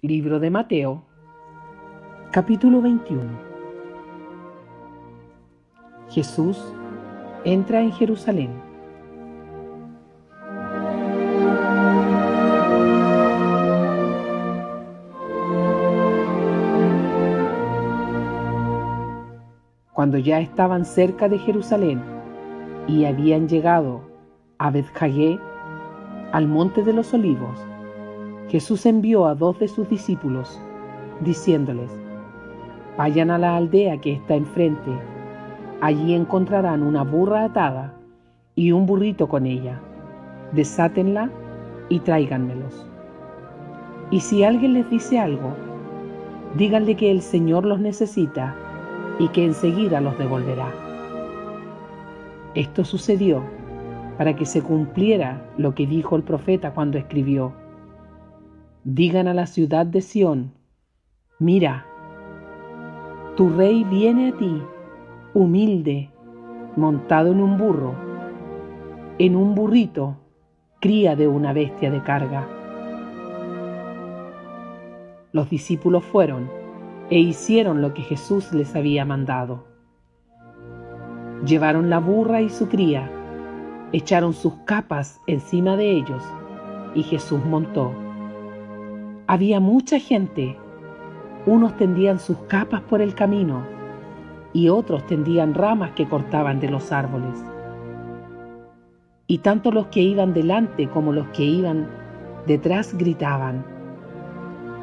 Libro de Mateo, capítulo 21. Jesús entra en Jerusalén. Cuando ya estaban cerca de Jerusalén y habían llegado a Betfagé, al monte de los olivos, Jesús envió a 2 de sus discípulos, diciéndoles: vayan a la aldea que está enfrente. Allí encontrarán una burra atada y un burrito con ella. Desátenla y tráiganmelos. Y si alguien les dice algo, díganle que el Señor los necesita y que enseguida los devolverá. Esto sucedió para que se cumpliera lo que dijo el profeta cuando escribió: digan a la ciudad de Sión, mira, tu rey viene a ti, humilde, montado en un burro, en un burrito, cría de una bestia de carga. Los discípulos fueron e hicieron lo que Jesús les había mandado. Llevaron la burra y su cría, echaron sus capas encima de ellos y Jesús montó. Había mucha gente. Unos tendían sus capas por el camino y otros tendían ramas que cortaban de los árboles. Y tanto los que iban delante como los que iban detrás gritaban: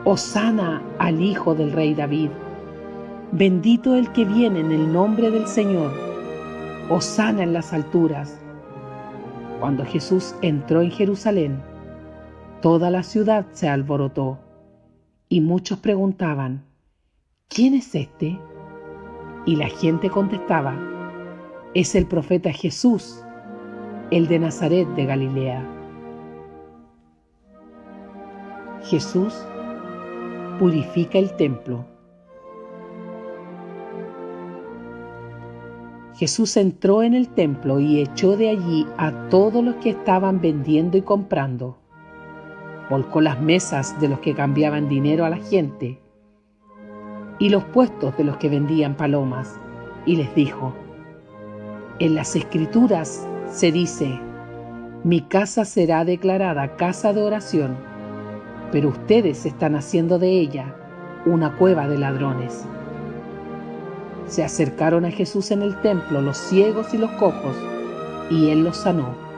Hosana al Hijo del Rey David, bendito el que viene en el nombre del Señor, Hosana en las alturas. Cuando Jesús entró en Jerusalén, toda la ciudad se alborotó y muchos preguntaban: ¿quién es este? Y la gente contestaba: es el profeta Jesús, el de Nazaret de Galilea. Jesús purifica el templo. Jesús entró en el templo y echó de allí a todos los que estaban vendiendo y comprando. Volcó las mesas de los que cambiaban dinero a la gente y los puestos de los que vendían palomas, y les dijo: en las Escrituras se dice: mi casa será declarada casa de oración, pero ustedes están haciendo de ella una cueva de ladrones. Se acercaron a Jesús en el templo los ciegos y los cojos, y él los sanó.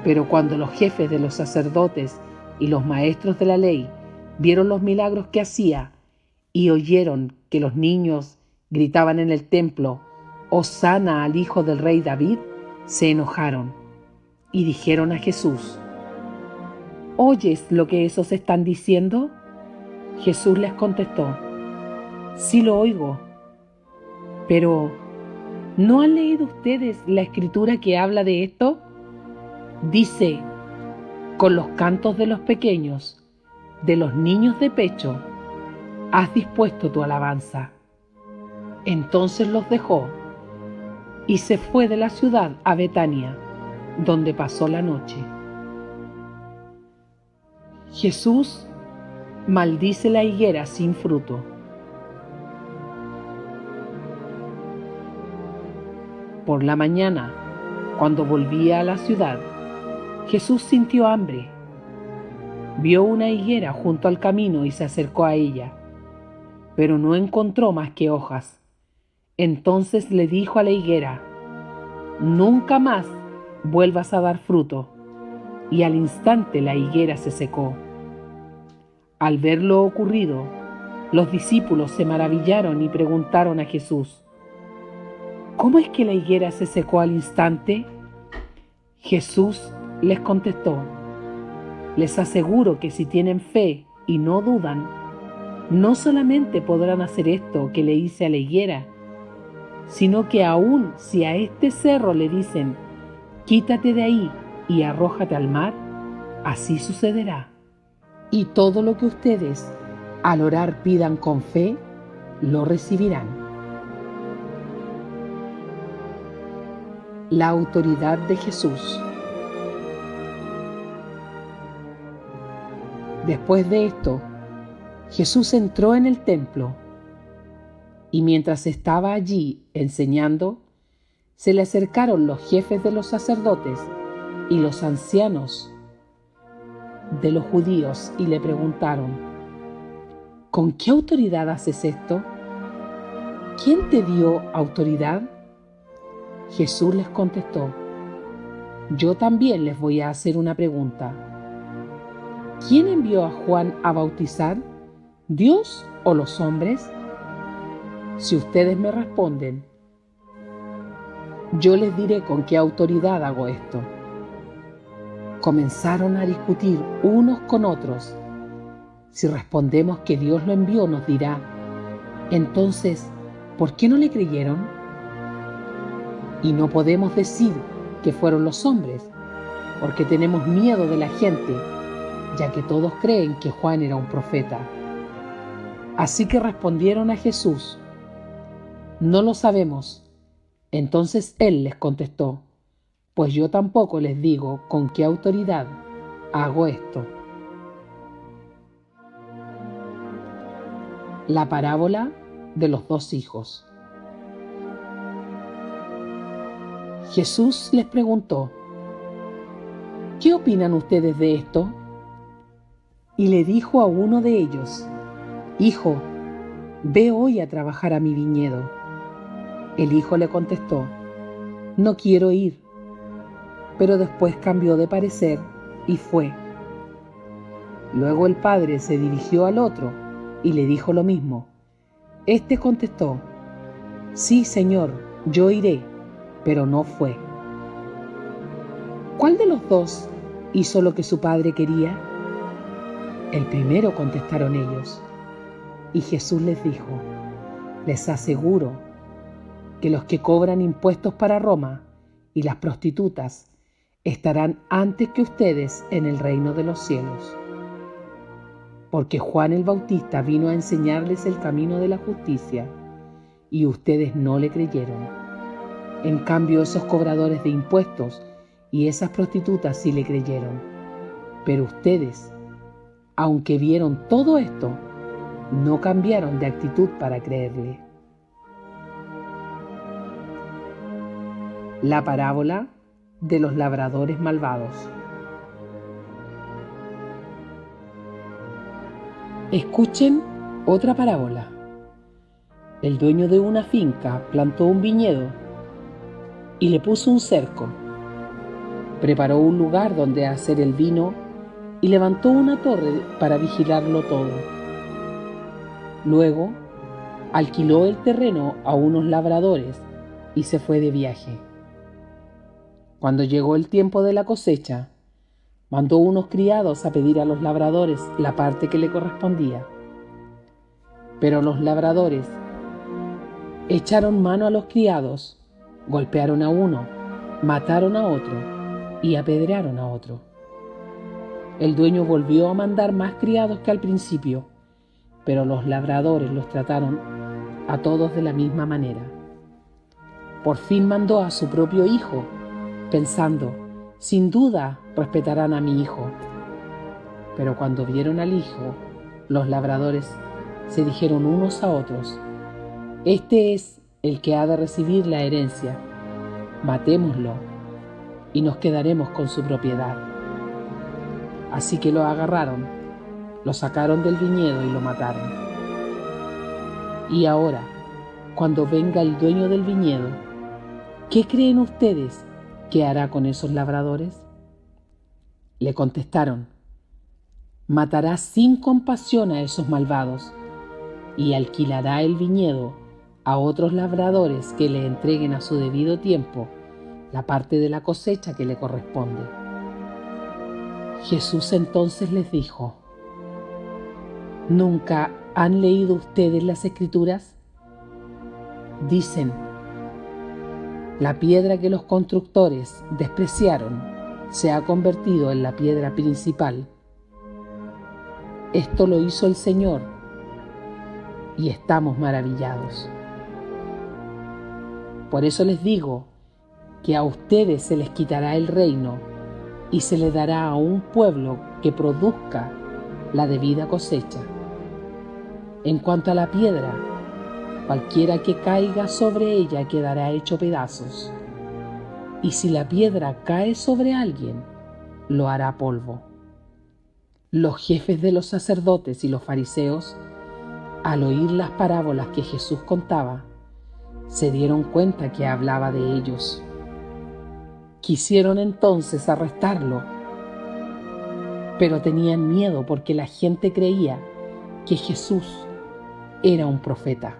Pero cuando los jefes de los sacerdotes y los maestros de la ley vieron los milagros que hacía y oyeron que los niños gritaban en el templo: Hosana al Hijo del Rey David, se enojaron y dijeron a Jesús: ¿oyes lo que esos están diciendo? Jesús les contestó: sí lo oigo. Pero, ¿no han leído ustedes la escritura que habla de esto? Dice: con los cantos de los pequeños, de los niños de pecho, has dispuesto tu alabanza. Entonces los dejó y se fue de la ciudad a Betania, donde pasó la noche. Jesús maldice la higuera sin fruto. Por la mañana, cuando volvía a la ciudad, Jesús sintió hambre. Vio una higuera junto al camino y se acercó a ella, pero no encontró más que hojas. Entonces le dijo a la higuera: nunca más vuelvas a dar fruto. Y al instante la higuera se secó. Al ver lo ocurrido, los discípulos se maravillaron y preguntaron a Jesús: ¿cómo es que la higuera se secó al instante? Jesús les contestó: les aseguro que si tienen fe y no dudan, no solamente podrán hacer esto que le hice a la higuera, sino que aun si a este cerro le dicen: quítate de ahí y arrójate al mar, así sucederá. Y todo lo que ustedes al orar pidan con fe, lo recibirán. La autoridad de Jesús. Después de esto, Jesús entró en el templo y mientras estaba allí enseñando, se le acercaron los jefes de los sacerdotes y los ancianos de los judíos y le preguntaron: ¿con qué autoridad haces esto? ¿Quién te dio autoridad? Jesús les contestó: yo también les voy a hacer una pregunta. ¿Quién envió a Juan a bautizar? ¿Dios o los hombres? Si ustedes me responden, yo les diré con qué autoridad hago esto. Comenzaron a discutir unos con otros. Si respondemos que Dios lo envió, nos dirá: entonces, ¿por qué no le creyeron? Y no podemos decir que fueron los hombres, porque tenemos miedo de la gente, ya que todos creen que Juan era un profeta. Así que respondieron a Jesús: no lo sabemos. Entonces él les contestó: pues yo tampoco les digo con qué autoridad hago esto. La parábola de los dos hijos. Jesús les preguntó: ¿qué opinan ustedes de esto? Y le dijo a uno de ellos: hijo, ve hoy a trabajar a mi viñedo. El hijo le contestó: no quiero ir. Pero después cambió de parecer y fue. Luego el padre se dirigió al otro y le dijo lo mismo. Este contestó: sí, Señor, yo iré, pero no fue. ¿Cuál de los dos hizo lo que su padre quería? El primero, contestaron ellos. Y Jesús les dijo: les aseguro que los que cobran impuestos para Roma y las prostitutas estarán antes que ustedes en el reino de los cielos. Porque Juan el Bautista vino a enseñarles el camino de la justicia y ustedes no le creyeron. En cambio, esos cobradores de impuestos y esas prostitutas sí le creyeron. Pero ustedes, aunque vieron todo esto, no cambiaron de actitud para creerle. La parábola de los labradores malvados. Escuchen otra parábola. El dueño de una finca plantó un viñedo y le puso un cerco. Preparó un lugar donde hacer el vino y levantó una torre para vigilarlo todo. Luego, alquiló el terreno a unos labradores y se fue de viaje. Cuando llegó el tiempo de la cosecha, mandó unos criados a pedir a los labradores la parte que le correspondía. Pero los labradores echaron mano a los criados, golpearon a uno, mataron a otro y apedrearon a otro. El dueño volvió a mandar más criados que al principio, pero los labradores los trataron a todos de la misma manera. Por fin mandó a su propio hijo, pensando: sin duda respetarán a mi hijo. Pero cuando vieron al hijo, los labradores se dijeron unos a otros: este es el que ha de recibir la herencia. Matémoslo y nos quedaremos con su propiedad. Así que lo agarraron, lo sacaron del viñedo y lo mataron. Y ahora, cuando venga el dueño del viñedo, ¿qué creen ustedes que hará con esos labradores? Le contestaron: matará sin compasión a esos malvados y alquilará el viñedo a otros labradores que le entreguen a su debido tiempo la parte de la cosecha que le corresponde. Jesús entonces les dijo: ¿nunca han leído ustedes las Escrituras? Dicen: la piedra que los constructores despreciaron se ha convertido en la piedra principal. Esto lo hizo el Señor y estamos maravillados. Por eso les digo que a ustedes se les quitará el reino y se les dará a un pueblo que produzca la debida cosecha. En cuanto a la piedra, cualquiera que caiga sobre ella quedará hecho pedazos, y si la piedra cae sobre alguien, lo hará polvo. Los jefes de los sacerdotes y los fariseos, al oír las parábolas que Jesús contaba, se dieron cuenta que hablaba de ellos. Quisieron entonces arrestarlo, pero tenían miedo porque la gente creía que Jesús era un profeta.